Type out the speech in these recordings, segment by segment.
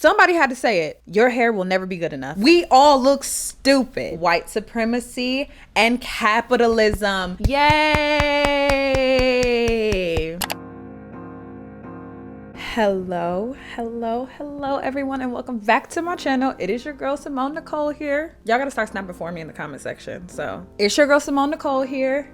Somebody had to say it. Your hair will never be good enough. We all look stupid. White supremacy and capitalism. Yay! Hello everyone, and welcome back to my channel. It is your girl Simone Nicole here. Y'all gotta start snapping for me in the comment section. So it's your girl Simone Nicole here,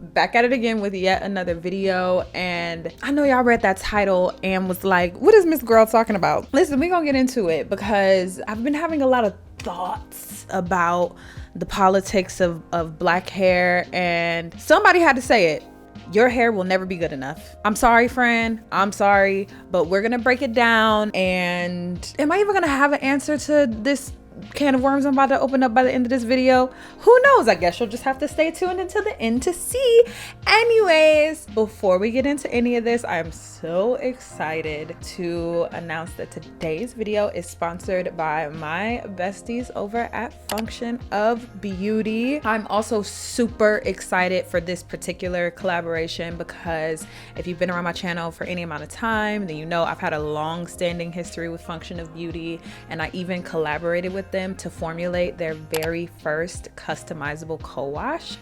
back at it again with yet another video. And I know y'all read that title and was like, what is Miss Girl talking about? Listen, we gonna get into it because I've been having a lot of thoughts about the politics of black hair, and somebody had to say it. Your hair will never be good enough. I'm sorry, friend. I'm sorry, but we're gonna break it down. And am I even gonna have an answer to this can of worms I'm about to open up by the end of this video? Who knows? I guess you'll just have to stay tuned until the end to see. Anyways, before we get into any of this, I'm so excited to announce that today's video is sponsored by my besties over at Function of Beauty. I'm also super excited for this particular collaboration because if you've been around my channel for any amount of time, then you know I've had a long-standing history with Function of Beauty, and I even collaborated with them to formulate their very first customizable co-wash.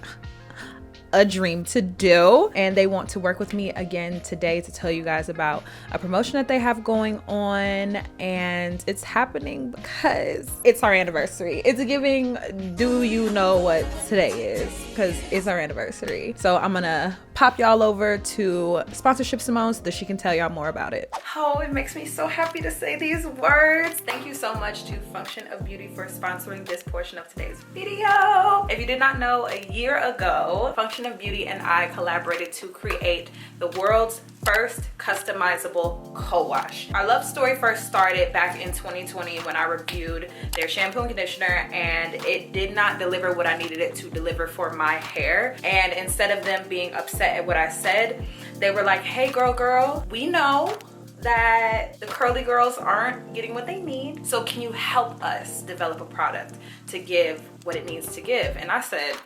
A dream to do. And they want to work with me again today to tell you guys about a promotion that they have going on, and it's happening because it's our anniversary. It's giving, do you know what today is? Because it's our anniversary. So I'm gonna pop y'all over to Sponsorship Simone so that she can tell y'all more about it. Oh, it makes me so happy to say these words. Thank you so much to Function of Beauty for sponsoring this portion of today's video. If you did not know, a year ago, Function of Beauty and I collaborated to create the world's first customizable co-wash. Our love story first started back in 2020 when I reviewed their shampoo and conditioner, and it did not deliver what I needed it to deliver for my hair. And instead of them being upset at what I said, they were like, hey girl, we know that the curly girls aren't getting what they need, so can you help us develop a product to give what it needs to give? And I said,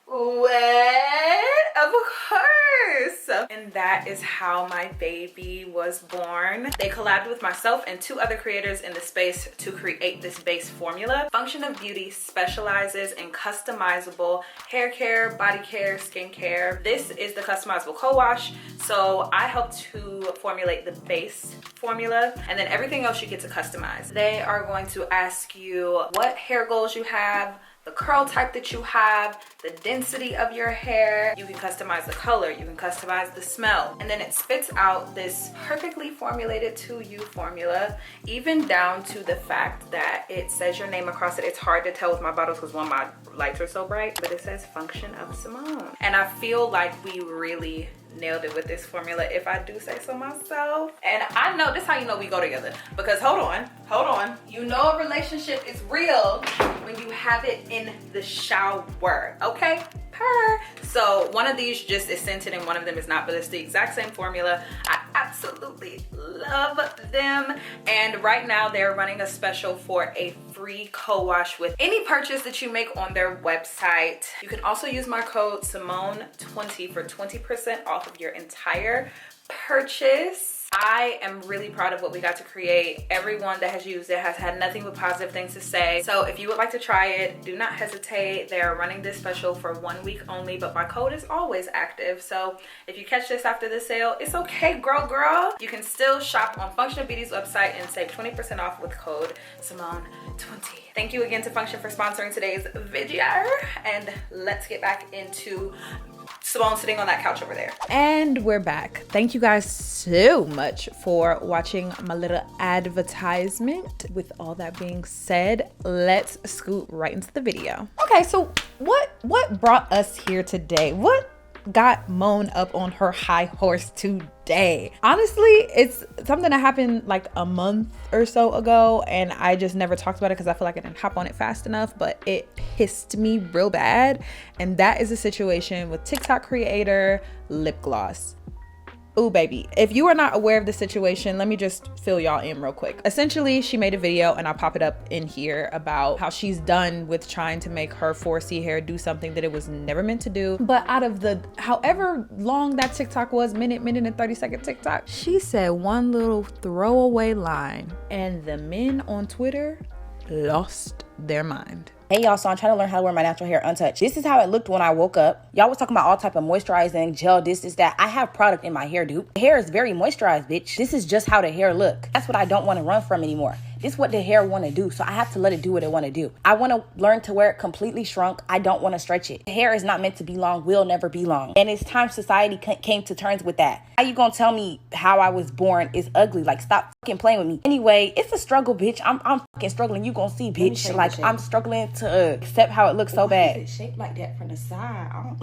what? Of course. And that is how my baby was born. They collabed with myself and two other creators in the space to create this base formula. Function of Beauty specializes in customizable hair care, body care, skin care. This is the customizable co-wash. So I help to formulate the base formula, and then everything else you get to customize. They are going to ask you what hair goals you have, the curl type that you have, the density of your hair. You can customize the color, you can customize the smell, and then it spits out this perfectly formulated to you formula, even down to the fact that it says your name across it. It's hard to tell with my bottles because one of my lights are so bright, but it says Function of Simone. And I feel like we really nailed it with this formula, if I do say so myself. And I know this is how you know we go together, because hold on, you know a relationship is real when you have it in the shower, okay? So one of these just is scented and one of them is not, but it's the exact same formula. I absolutely love them. And right now they're running a special for a free co-wash with any purchase that you make on their website. You can also use my code Simone20 for 20% off of your entire purchase. I am really proud of what we got to create. Everyone that has used it has had nothing but positive things to say. So if you would like to try it, do not hesitate. They are running this special for 1 week only, but my code is always active. So if you catch this after the sale, it's okay, girl. You can still shop on Function of Beauty's website and save 20% off with code Simone20. Thank you again to Function for sponsoring today's video, and let's get back into Simone sitting on that couch over there. And we're back. Thank you guys so much for watching my little advertisement. With all that being said, let's scoot right into the video. Okay, so what brought us here today? What got Mone up on her high horse today? Honestly, it's something that happened like a month or so ago, and I just never talked about it because I feel like I didn't hop on it fast enough, but it pissed me real bad. And that is a situation with TikTok creator lip gloss. Ooh, baby. If you are not aware of the situation, let me just fill y'all in real quick. Essentially, she made a video, and I'll pop it up in here, about how she's done with trying to make her 4C hair do something that it was never meant to do. But out of the, however long that TikTok was, minute and 30-second TikTok, she said one little throwaway line, and the men on Twitter lost their mind. Hey y'all, so I'm trying to learn how to wear my natural hair untouched. This is how it looked when I woke up. Y'all was talking about all type of moisturizing, gel, this, that. I have product in my hair, dude. The hair is very moisturized, bitch. This is just how the hair look. That's what I don't want to run from anymore. This is what the hair want to do, so I have to let it do what it want to do. I want to learn to wear it completely shrunk. I don't want to stretch it. The hair is not meant to be long, will never be long. And it's time society came to terms with that. How you gonna tell me how I was born is ugly? Like, stop fucking playing with me. Anyway, it's a struggle, bitch. I'm fucking struggling. You gonna see, bitch. Like, I'm struggling to accept how it looks so bad. Why is it shaped like that from the side?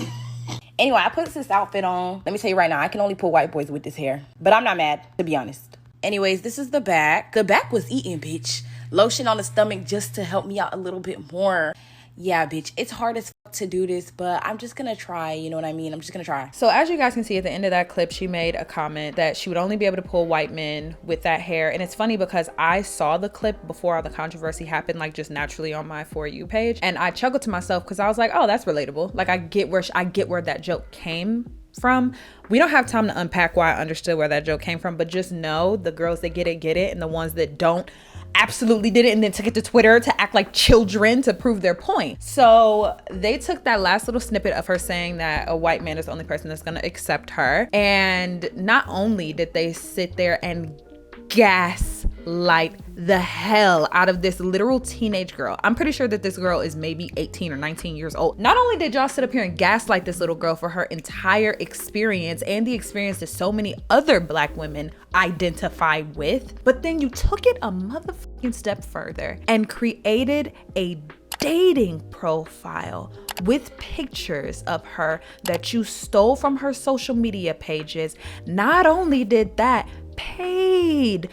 Anyway, I put this outfit on. Let me tell you right now, I can only pull white boys with this hair. But I'm not mad, to be honest. Anyways, this is the back. The back was eaten, bitch. Lotion on the stomach just to help me out a little bit more. Yeah, bitch, it's hard as fuck to do this, but I'm just gonna try, you know what I mean? I'm just gonna try. So as you guys can see at the end of that clip, she made a comment that she would only be able to pull white men with that hair. And it's funny because I saw the clip before all the controversy happened, like just naturally on my For You page. And I chuckled to myself because I was like, oh, that's relatable. Like I get where that joke came from. We don't have time to unpack why I understood where that joke came from, but just know the girls that get it, and the ones that don't absolutely did it and then took it to Twitter to act like children to prove their point. So they took that last little snippet of her saying that a white man is the only person that's gonna accept her, and not only did they sit there and gaslight the hell out of this literal teenage girl. I'm pretty sure that this girl is maybe 18 or 19 years old. Not only did y'all sit up here and gaslight this little girl for her entire experience and the experience that so many other Black women identify with, but then you took it a motherfucking step further and created a dating profile with pictures of her that you stole from her social media pages. Not only did that, paid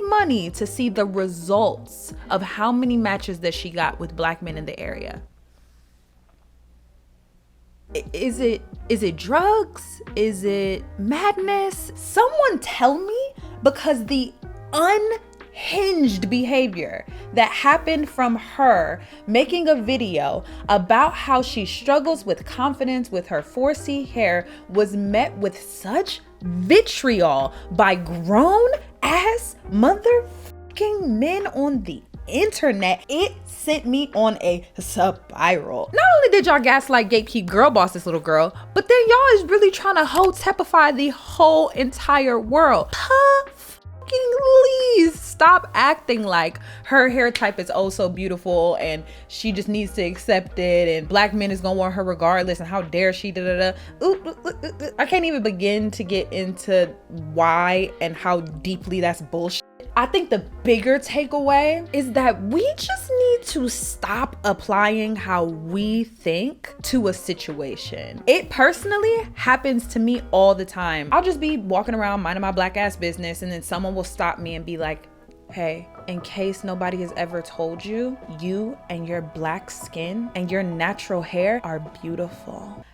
money to see the results of how many matches that she got with Black men in the area. Is it drugs? Is it madness? Someone tell me, because the unhinged behavior that happened from her making a video about how she struggles with confidence with her 4C hair was met with such vitriol by grown ass motherfucking men on the internet. It sent me on a spiral. Not only did y'all gaslight, gatekeep, girl boss this little girl, but then y'all is really trying to hotepify the whole entire world. Please stop acting like her hair type is oh so beautiful and she just needs to accept it, and Black men is gonna want her regardless, and how dare she I can't even begin to get into why and how deeply that's bullshit. I think the bigger takeaway is that we just need to stop applying how we think to a situation. It personally happens to me all the time. I'll just be walking around minding my Black ass business, and then someone will stop me and be like, hey, in case nobody has ever told you, you and your Black skin and your natural hair are beautiful.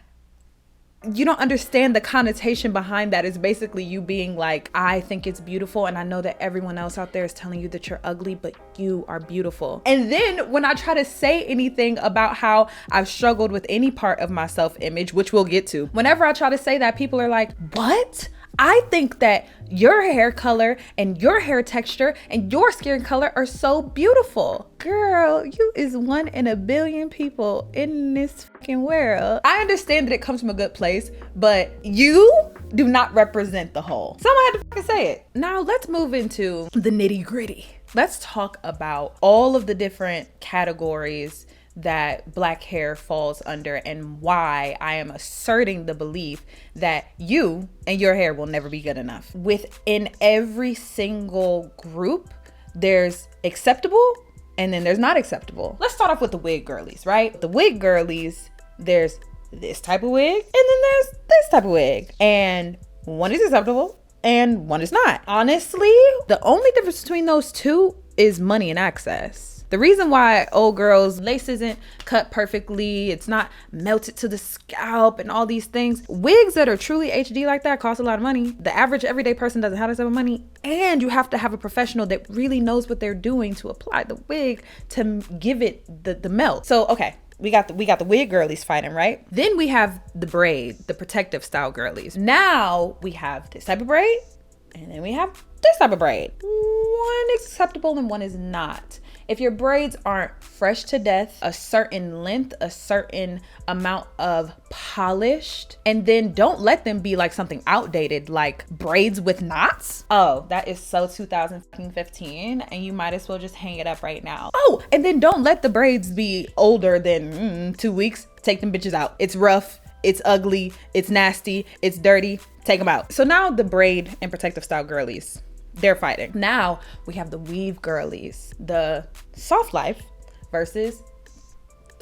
You don't understand the connotation behind that. Is basically you being like, I think it's beautiful, and I know that everyone else out there is telling you that you're ugly, but you are beautiful. And then when I try to say anything about how I've struggled with any part of my self-image, which we'll get to, whenever I try to say that, people are like, what? I think that your hair color and your hair texture and your skin color are so beautiful. Girl, you is one in a billion people in this fucking world. I understand that it comes from a good place, but you do not represent the whole. Someone had to fucking say it. Now let's move into the nitty gritty. Let's talk about all of the different categories that Black hair falls under, and why I am asserting the belief that you and your hair will never be good enough. Within every single group, there's acceptable and then there's not acceptable. Let's start off with the wig girlies, right? The wig girlies, there's this type of wig and then there's this type of wig, and one is acceptable and one is not. Honestly, the only difference between those two is money and access. The reason why old girls lace isn't cut perfectly, it's not melted to the scalp and all these things. Wigs that are truly HD like that cost a lot of money. The average everyday person doesn't have this type of money, and you have to have a professional that really knows what they're doing to apply the wig to give it the melt. So okay, we got the wig girlies fighting, right? Then we have the braid, the protective style girlies. Now we have this type of braid, and then we have this type of braid. One is acceptable and one is not. If your braids aren't fresh to death, a certain length, a certain amount of polished, and then don't let them be like something outdated, like braids with knots. Oh, that is so 2015, and you might as well just hang it up right now. Oh, and then don't let the braids be older than 2 weeks. Take them bitches out. It's rough, it's ugly, it's nasty, it's dirty. Take them out. So now the braid and protective style girlies, they're fighting. Now we have the weave girlies, the soft life versus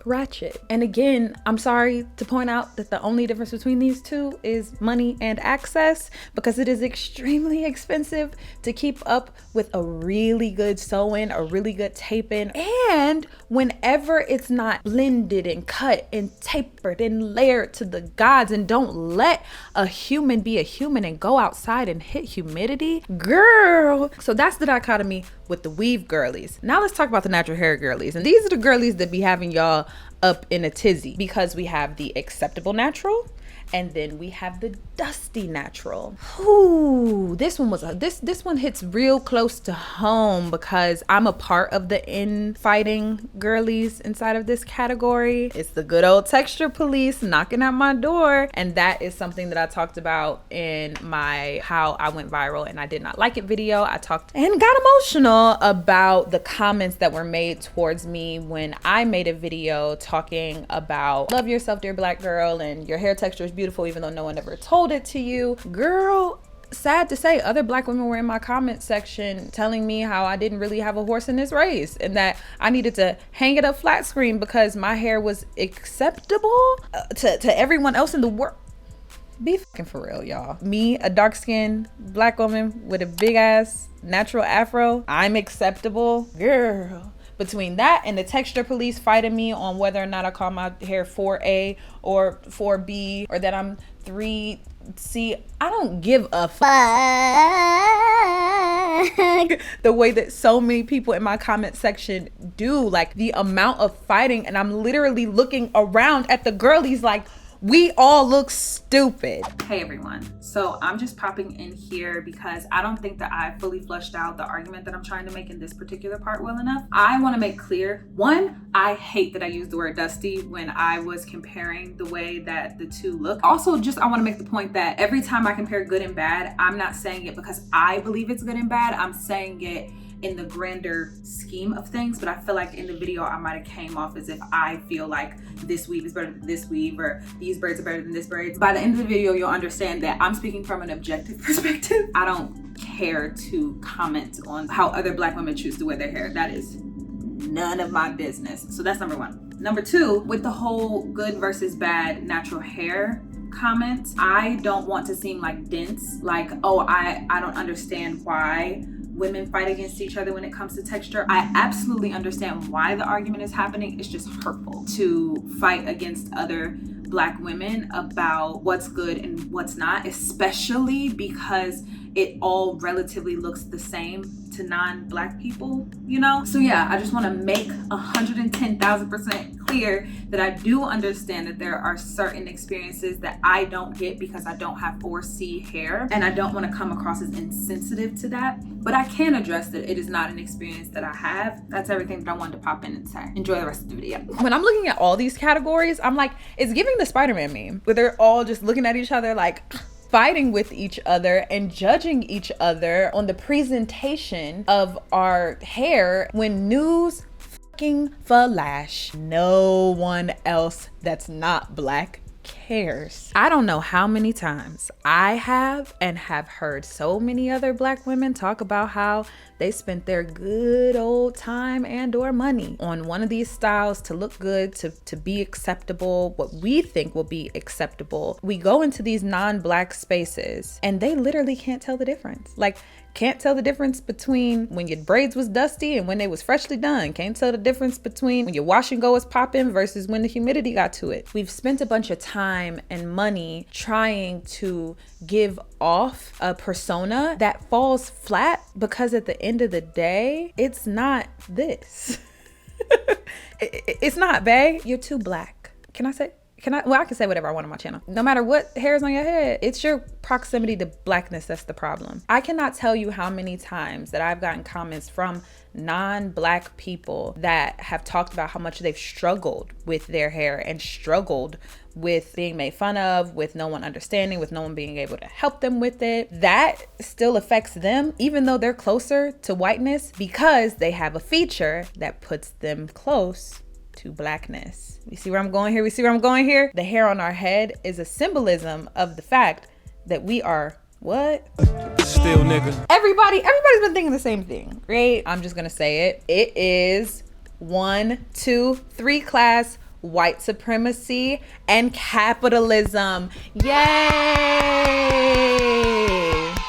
ratchet. And again, I'm sorry to point out that the only difference between these two is money and access, because it is extremely expensive to keep up with a really good sewing, a really good taping. And whenever it's not blended and cut and tapered and layered to the gods, and don't let a human be a human and go outside and hit humidity, girl. So that's the dichotomy with the weave girlies. Now let's talk about the natural hair girlies. And these are the girlies that be having y'all up in a tizzy, because we have the acceptable natural and then we have the dusty natural. Ooh, this one was this one hits real close to home, because I'm a part of the infighting girlies inside of this category. It's the good old texture police knocking at my door, and that is something that I talked about in my how I went viral and I did not like it video. I talked and got emotional about the comments that were made towards me when I made a video talking about love yourself, dear black girl, and your hair texture is beautiful even though no one ever told it to you. Girl, sad to say, other black women were in my comment section telling me how I didn't really have a horse in this race, and that I needed to hang it up flat screen because my hair was acceptable to everyone else in the world. Be fucking for real, y'all. Me, a dark-skinned black woman with a big ass natural afro, I'm acceptable? Girl. Between that and the texture police fighting me on whether or not I call my hair 4A or 4B, or that I'm 3C, I don't give a fuck. The way that so many people in my comment section do, like the amount of fighting, and I'm literally looking around at the girlies like, we all look stupid. Hey everyone, so I'm just popping in here because I don't think that I fully flushed out the argument that I'm trying to make in this particular part well enough. I want to make clear, one, I hate that I used the word dusty when I was comparing the way that the two look. Also, just I want to make the point that every time I compare good and bad, I'm not saying it because I believe it's good and bad. I'm saying it in the grander scheme of things, but I feel like in the video I might have came off as if I feel like this weave is better than this weave, or these braids are better than this braids. By the end of the video, you'll understand that I'm speaking from an objective perspective. I don't care to comment on how other black women choose to wear their hair. That is none of my business. So that's number one. Number two, with the whole good versus bad natural hair comments, I don't want to seem like dense, like, oh, I don't understand why women fight against each other when it comes to texture. I absolutely understand why the argument is happening. It's just hurtful to fight against other black women about what's good and what's not, especially because it all relatively looks the same to non-black people, you know? So yeah, I just wanna make 110,000% clear that I do understand that there are certain experiences that I don't get because I don't have 4C hair, and I don't wanna come across as insensitive to that, but I can address that it is not an experience that I have. That's everything that I wanted to pop in and say. Enjoy the rest of the video. When I'm looking at all these categories, I'm like, it's giving the Spider-Man meme, where they're all just looking at each other like, fighting with each other and judging each other on the presentation of our hair when news fucking flash. No one else that's not black cares. I don't know how many times I have heard so many other black women talk about how they spent their good old time and or money on one of these styles to look good, to be acceptable, what we think will be acceptable. We go into these non-black spaces and they literally can't tell the difference. Like, Can't tell the difference between when your braids was dusty and when they was freshly done. Can't tell the difference between when your wash and go was popping versus when the humidity got to it. We've spent a bunch of time and money trying to give off a persona that falls flat because at the end of the day, it's not this. It's not, bae. You're too black. Can I say? Well, I can say whatever I want on my channel. No matter what hair is on your head, it's your proximity to blackness that's the problem. I cannot tell you how many times that I've gotten comments from non-black people that have talked about how much they've struggled with their hair and struggled with being made fun of, with no one understanding, with no one being able to help them with it. That still affects them, even though they're closer to whiteness, because they have a feature that puts them close to blackness. You see where I'm going here? The hair on our head is a symbolism of the fact that we are what? Still nigga. Everybody's been thinking the same thing, right? I'm just gonna say it. It is 1, 2, 3 class white supremacy and capitalism. Yay!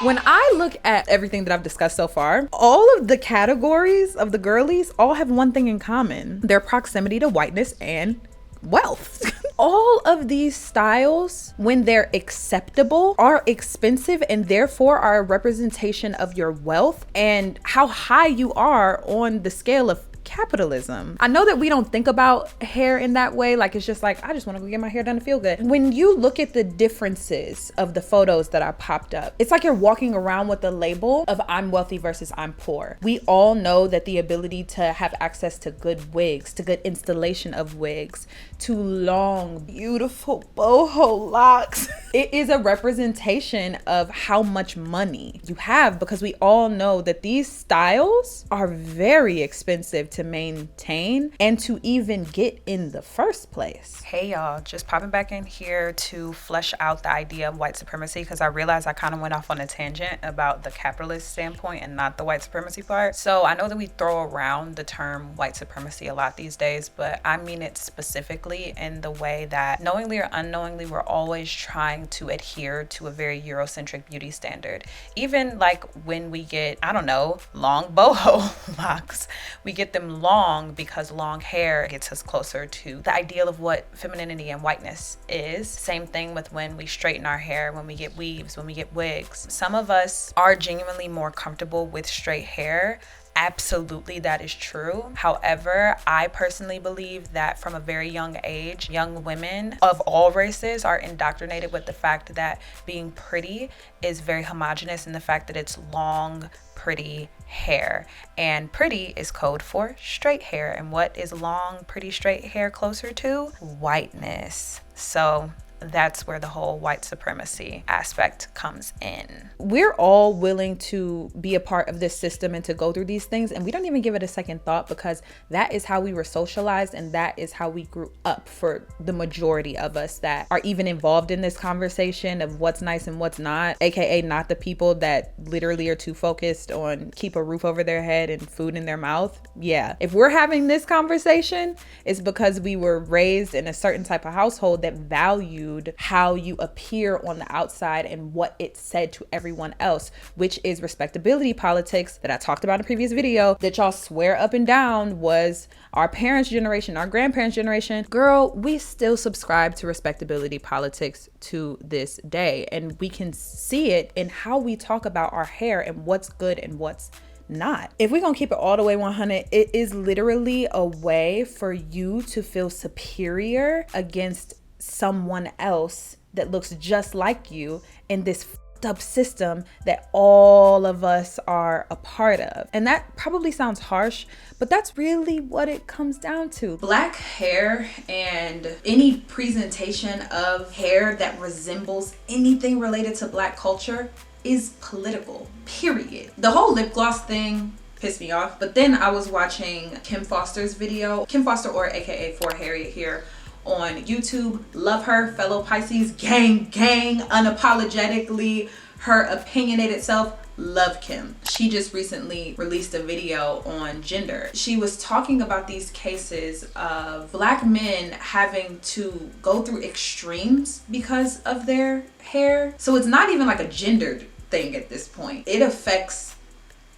When I look at everything that I've discussed so far, all of the categories of the girlies all have one thing in common: their proximity to whiteness and wealth. All of these styles, when they're acceptable, are expensive and therefore are a representation of your wealth and how high you are on the scale of capitalism. I know that we don't think about hair in that way. Like, it's just like, I just want to go get my hair done to feel good. When you look at the differences of the photos that are popped up, it's like you're walking around with the label of I'm wealthy versus I'm poor. We all know that the ability to have access to good wigs, to good installation of wigs, to long, beautiful boho locks, it is a representation of how much money you have, because we all know that these styles are very expensive to maintain and to even get in the first place. Hey y'all, just popping back in here to flesh out the idea of white supremacy, because I realized I kind of went off on a tangent about the capitalist standpoint and not the white supremacy part. So I know that we throw around the term white supremacy a lot these days, but I mean it specifically in the way that knowingly or unknowingly we're always trying to adhere to a very Eurocentric beauty standard. Even like when we get, I don't know, long boho locks, we get them long because long hair gets us closer to the ideal of what femininity and whiteness is. Same thing with when we straighten our hair, when we get weaves, when we get wigs. Some of us are genuinely more comfortable with straight hair. Absolutely, that is true. However, I personally believe that from a very young age, young women of all races are indoctrinated with the fact that being pretty is very homogenous in the fact that it's long, pretty hair, and pretty is code for straight hair. And what is long, pretty, straight hair closer to? Whiteness. So that's where the whole white supremacy aspect comes in. We're all willing to be a part of this system and to go through these things, and we don't even give it a second thought, because that is how we were socialized and that is how we grew up for the majority of us that are even involved in this conversation of what's nice and what's not, aka not the people that literally are too focused on keep a roof over their head and food in their mouth. Yeah, if we're having this conversation, it's because we were raised in a certain type of household that valued how you appear on the outside and what it said to everyone else, which is respectability politics that I talked about in a previous video that y'all swear up and down was our parents' generation, our grandparents' generation. Girl, we still subscribe to respectability politics to this day, and we can see it in how we talk about our hair and what's good and what's not. If we're gonna keep it all the way 100, it is literally a way for you to feel superior against someone else that looks just like you in this fucked up system that all of us are a part of. And that probably sounds harsh, but that's really what it comes down to. Black hair and any presentation of hair that resembles anything related to Black culture is political, period. The whole lip gloss thing pissed me off, but then I was watching Kim Foster's video. Kim Foster, or aka For Harriet here, on YouTube. Love her, fellow Pisces, gang, unapologetically her opinionated self. Love Kim. She just recently released a video on gender. She was talking about these cases of Black men having to go through extremes because of their hair. So it's not even like a gendered thing at this point. It affects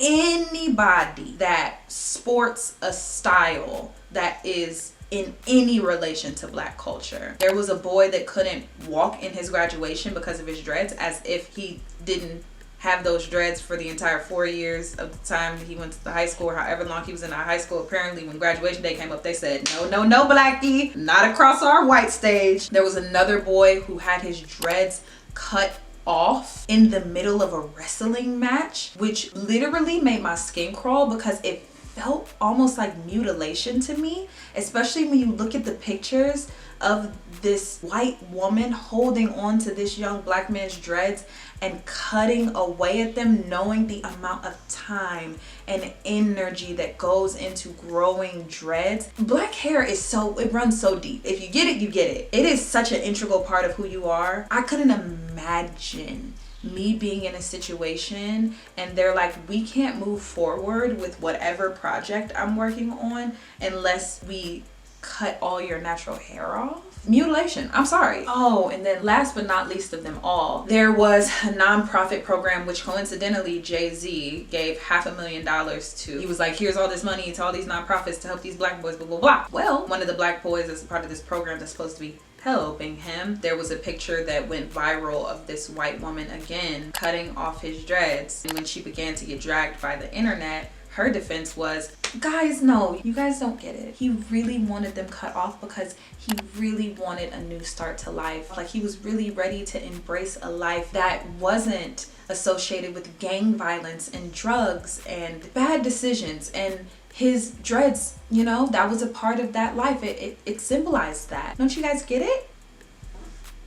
anybody that sports a style that is in any relation to Black culture. There was a boy that couldn't walk in his graduation because of his dreads, as if he didn't have those dreads for the entire 4 years of the time he went to the high school, or however long he was in high school. Apparently when graduation day came up, they said, no, Blackie, not across our white stage. There was another boy who had his dreads cut off in the middle of a wrestling match, which literally made my skin crawl because it felt almost like mutilation to me, especially when you look at the pictures of this white woman holding on to this young Black man's dreads and cutting away at them, knowing the amount of time and energy that goes into growing dreads. Black hair is it runs so deep. If you get it, you get it. It is such an integral part of who you are. I couldn't imagine me being in a situation and they're like, we can't move forward with whatever project I'm working on unless we cut all your natural hair off. Mutilation, I'm sorry. Oh, and then last but not least of them all, there was a nonprofit program which coincidentally Jay-Z gave $500,000 to. He was like, here's all this money to all these nonprofits to help these Black boys, blah, blah, blah. Well, one of the Black boys as a part of this program that's supposed to be helping him, there was a picture that went viral of this white woman again cutting off his dreads. And when she began to get dragged by the internet, her defense was, guys, no, you guys don't get it. He really wanted them cut off because he really wanted a new start to life. Like, he was really ready to embrace a life that wasn't associated with gang violence and drugs and bad decisions. And his dreads, you know, that was a part of that life. It symbolized that. Don't you guys get it?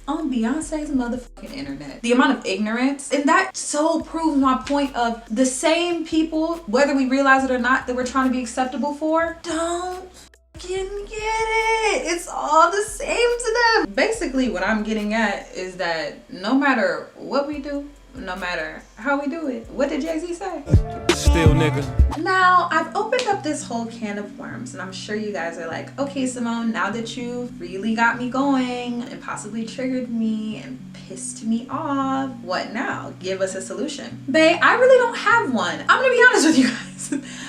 On Beyonce's motherfucking internet, the amount of ignorance, and that so proves my point of the same people, whether we realize it or not, that we're trying to be acceptable for, don't fucking get it. It's all the same to them. Basically what I'm getting at is that no matter what we do, no matter how we do it, what did Jay-Z say? Still nigga. Now, I've opened up this whole can of worms, and I'm sure you guys are like, okay, Simone, now that you've really got me going and possibly triggered me and pissed me off, what now? Give us a solution. Bae, I really don't have one. I'm gonna be honest with you guys.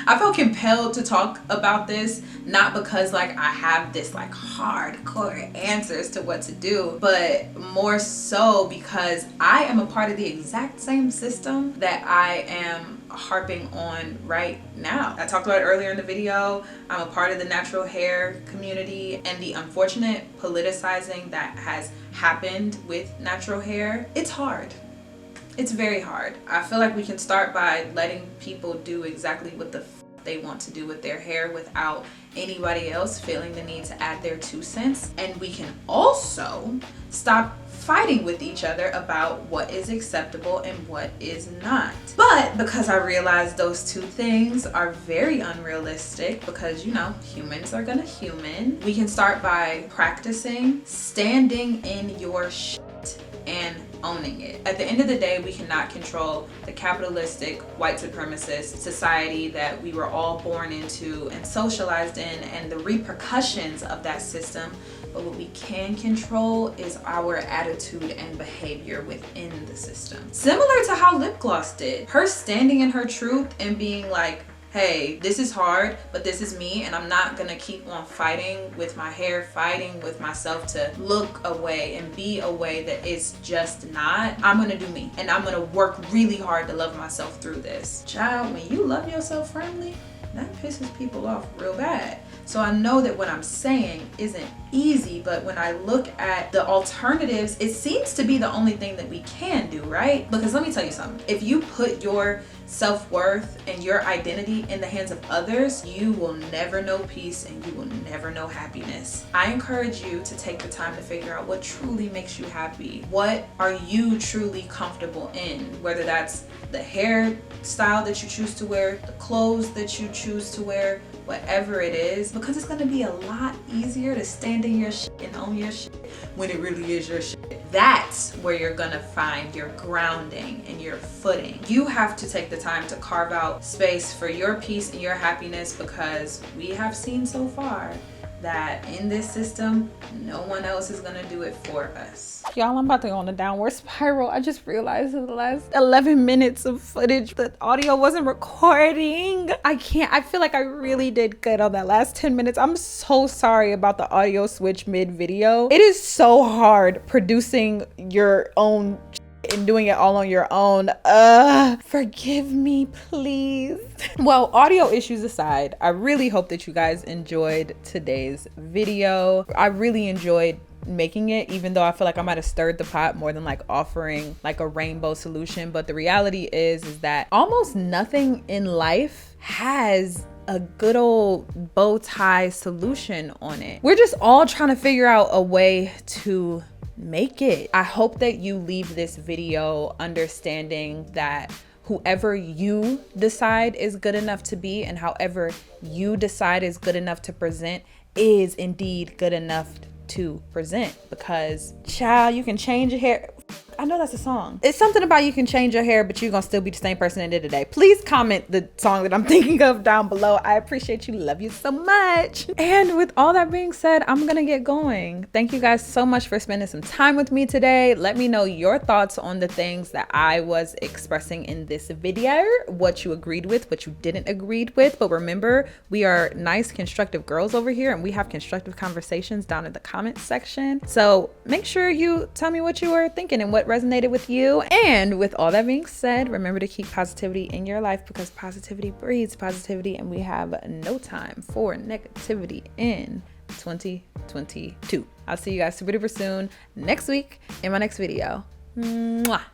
I felt compelled to talk about this, not because like I have this like hardcore answers to what to do, but more so because I am a part of the exact same system that I am harping on right now. I talked about it earlier in the video. I'm a part of the natural hair community, and the unfortunate politicizing that has happened with natural hair, it's hard. It's very hard. I feel like we can start by letting people do exactly what the they want to do with their hair without anybody else feeling the need to add their 2 cents. And we can also stop fighting with each other about what is acceptable and what is not. But because I realized those two things are very unrealistic, because you know, humans are gonna human, we can start by practicing standing in your shit and owning it. At the end of the day, we cannot control the capitalistic, white supremacist society that we were all born into and socialized in, and the repercussions of that system. But what we can control is our attitude and behavior within the system. Similar to how lip gloss did. Her standing in her truth and being like, hey, this is hard, but this is me, and I'm not gonna keep on fighting with my hair, fighting with myself to look away and be a way that it's just not. I'm gonna do me, and I'm gonna work really hard to love myself through this. Child, when you love yourself firmly, that pisses people off real bad. So I know that what I'm saying isn't easy, but when I look at the alternatives, it seems to be the only thing that we can do, right? Because let me tell you something. If you put your self-worth and your identity in the hands of others, you will never know peace and you will never know happiness. I encourage you to take the time to figure out what truly makes you happy. What are you truly comfortable in? Whether that's the hairstyle that you choose to wear, the clothes that you choose to wear, whatever it is, because it's gonna be a lot easier to stand in your shit and own your shit when it really is your shit. That's where you're gonna find your grounding and your footing. You have to take the time to carve out space for your peace and your happiness, because we have seen so far that in this system, no one else is gonna do it for us. Y'all, I'm about to go on a downward spiral. I just realized in the last 11 minutes of footage that audio wasn't recording. I feel like I really did good on that last 10 minutes. I'm so sorry about the audio switch mid video. It is so hard producing your own and doing it all on your own. Forgive me, please. Well, audio issues aside, I really hope that you guys enjoyed today's video. I really enjoyed making it, even though I feel like I might have stirred the pot more than like offering like a rainbow solution. But the reality is that almost nothing in life has a good old bow tie solution on it. We're just all trying to figure out a way to make it. I hope that you leave this video understanding that whoever you decide is good enough to be, and however you decide is good enough to present, is indeed good enough to present. Because child, you can change your hair. I know that's a song. It's something about you can change your hair, but you're gonna still be the same person that did today. Please comment the song that I'm thinking of down below. I appreciate you. Love you so much. And with all that being said, I'm gonna get going. Thank you guys so much for spending some time with me today. Let me know your thoughts on the things that I was expressing in this video, what you agreed with, what you didn't agree with. But remember, we are nice, constructive girls over here, and we have constructive conversations down in the comments section. So make sure you tell me what you were thinking and what resonated with you. And with all that being said, remember to keep positivity in your life, because positivity breeds positivity, and we have no time for negativity in 2022. I'll see you guys super duper soon next week in my next video. Mwah.